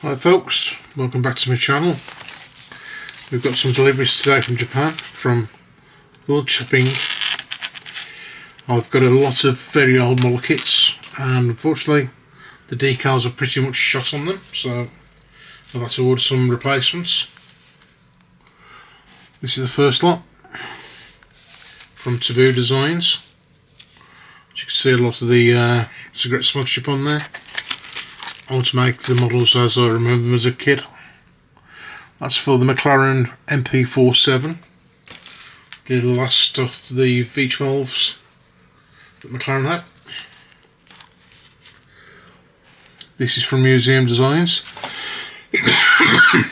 Hi folks, welcome back to my channel. We've got some deliveries today from Japan, from Worldshopping. I've got a lot of very old model kits, and unfortunately the decals are pretty much shot on them, so I've had to order some replacements. This is the first lot from Taboo Designs. As you can see, a lot of the cigarette smudge chip on there. I want to make the models as I remember them as a kid. That's for the McLaren MP47. The last of the V12s that McLaren had. This is from Museum Designs.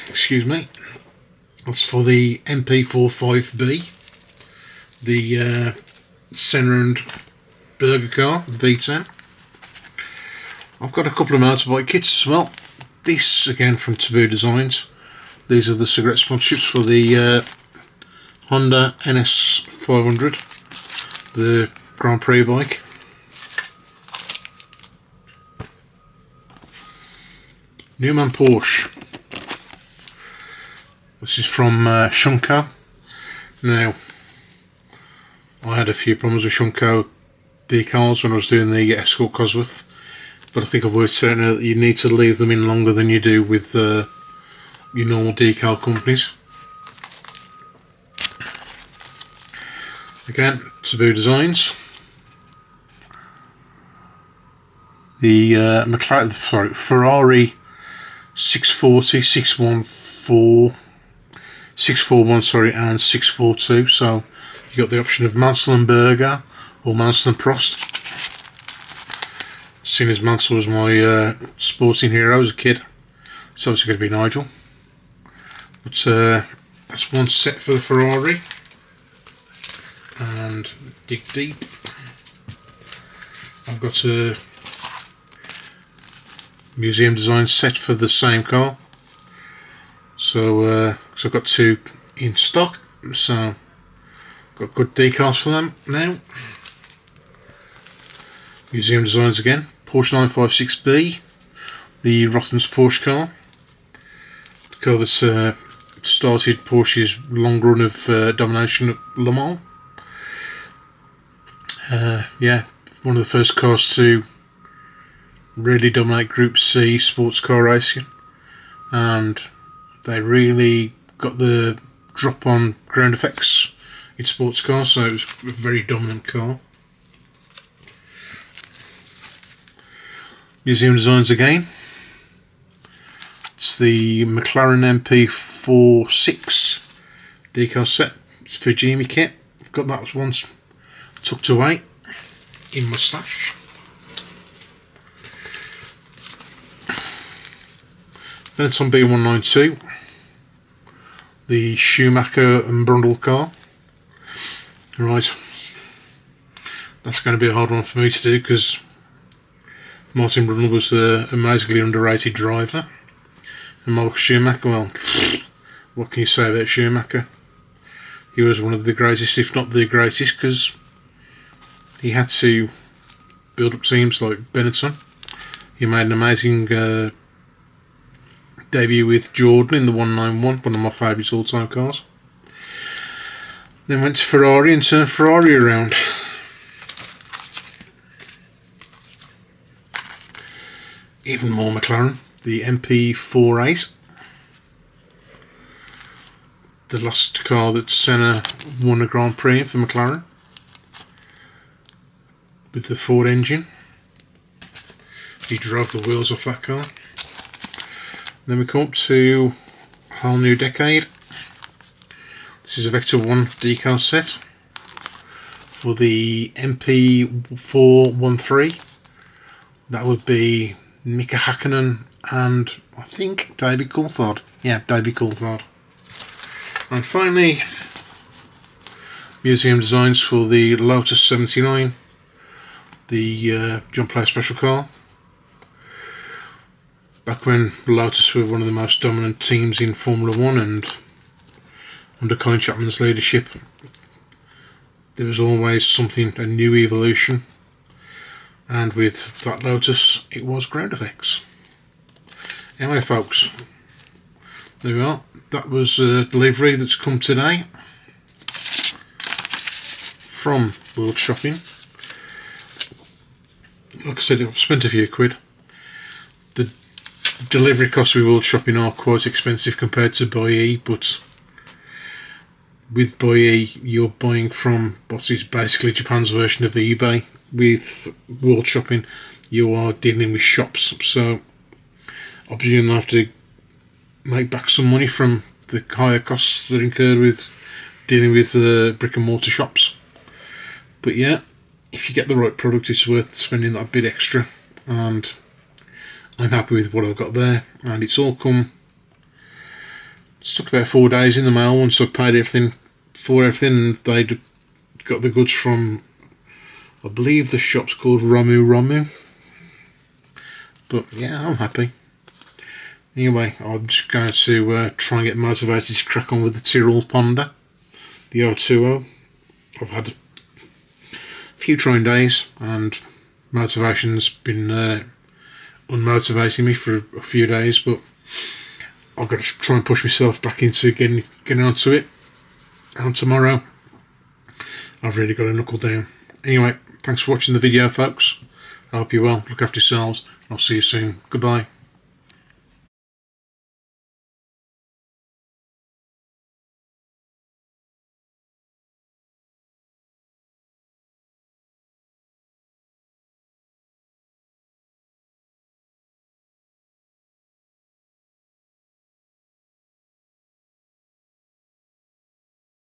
Excuse me. That's for the MP45B. The centre-end burger car, the V10. I've got a couple of motorbike kits as well. This again from Taboo Designs. These are the cigarette sponsorships for the Honda NS500, the Grand Prix bike. Newman Porsche. This is from Shunko. Now, I had a few problems with Shunko decals when I was doing the Escort Cosworth. But I think I've worked out that you need to leave them in longer than you do with your normal decal companies. Again, Taboo Designs. The Ferrari 640, 614, 641, sorry, and 642. So you got the option of Mansell and Berger or Mansell and Prost. Seeing as Mansell was my sporting hero as a kid, it's obviously going to be Nigel. But that's one set for the Ferrari. And dig deep. I've got a Museum Design set for the same car. So I've got two in stock. So got good decals for them now. Museum Designs again. Porsche 956B, the Rothmans Porsche car. The car that started Porsche's long run of domination at Le Mans. Yeah, one of the first cars to really dominate Group C sports car racing, and they really got the drop on ground effects in sports cars, so it was a very dominant car. Museum Designs again. It's the McLaren MP46 decal set. It's for Jimmy kit. I've got that once tucked away in my stash. Benetton B192. The Schumacher and Brundle car. Right. That's going to be a hard one for me to do because Martin Brundle was an amazingly underrated driver, and Michael Schumacher, well, what can you say about Schumacher? He was one of the greatest, if not the greatest, because he had to build up teams like Benetton. He made an amazing debut with Jordan in the 191, one of my favourite all-time cars. Then went to Ferrari and turned Ferrari around. Even more McLaren, the MP48, the last car that Senna won a Grand Prix for McLaren, with the Ford engine. He drove the wheels off that car. Then we come up to a whole new decade. This is a Vector 1 decal set for the MP413. That would be Mika Hakkinen and I think David Coulthard. Yeah, David Coulthard. And finally, museum designs for the Lotus 79, the John Player Special car. Back when Lotus were one of the most dominant teams in Formula 1, and under Colin Chapman's leadership, there was always something, a new evolution. And with that Lotus, it was ground effects. Anyway, folks, there we are. That was a delivery that's come today from Worldshopping. Like I said, I've spent a few quid. The delivery costs with Worldshopping are quite expensive compared to Buy-E, but with Buy-E you're buying from what is basically Japan's version of eBay. With Worldshopping you are dealing with shops, so I presume they'll have to make back some money from the higher costs that are incurred with dealing with brick and mortar shops. But yeah, if you get the right product, it's worth spending that bit extra, and I'm happy with what I've got there. And it's all come, it took about 4 days in the mail once I paid everything for everything, and they'd got the goods from, I believe the shop's called Romu. But yeah, I'm happy. Anyway, I'm just going to try and get motivated to crack on with the Tyrrell Ponder, the 020. I've had a few trying days, and motivation's been unmotivating me for a few days, but I've got to try and push myself back into getting onto it. And tomorrow, I've really got to knuckle down. Anyway, thanks for watching the video, folks. I hope you're well. Look after yourselves. I'll see you soon. Goodbye.